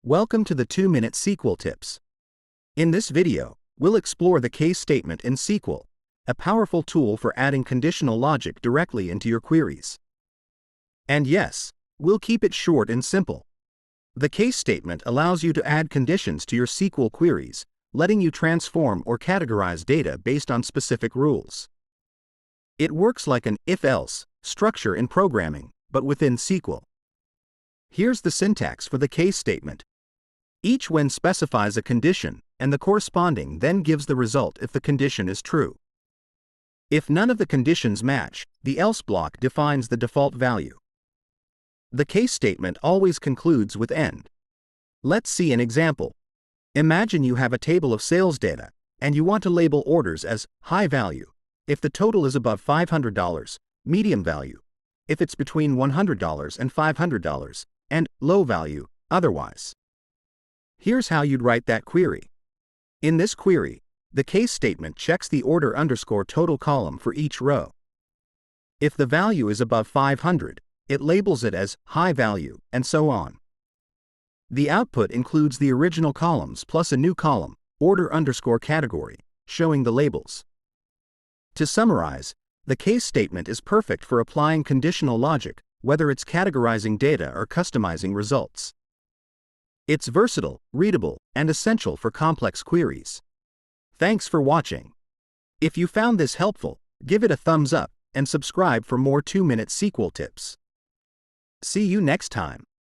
Welcome to the 2-Minute SQL Tips. In this video, we'll explore the case statement in SQL, a powerful tool for adding conditional logic directly into your queries. And yes, we'll keep it short and simple. The case statement allows you to add conditions to your SQL queries, letting you transform or categorize data based on specific rules. It works like an if-else structure in programming, but within SQL. Here's the syntax for the case statement. Each when specifies a condition, and the corresponding then gives the result if the condition is true. If none of the conditions match, the else block defines the default value. The case statement always concludes with end. Let's see an example. Imagine you have a table of sales data, and you want to label orders as high value if the total is above $500, medium value if it's between $100 and $500, and low value otherwise. Here's how you'd write that query. In this query, the case statement checks the order underscore total column for each row. If the value is above 500, it labels it as high value, and so on. The output includes the original columns plus a new column, order underscore category, showing the labels. To summarize, the case statement is perfect for applying conditional logic, whether it's categorizing data or customizing results. It's versatile, readable, and essential for complex queries. Thanks for watching. If you found this helpful, give it a thumbs up and subscribe for more 2-minute SQL tips. See you next time.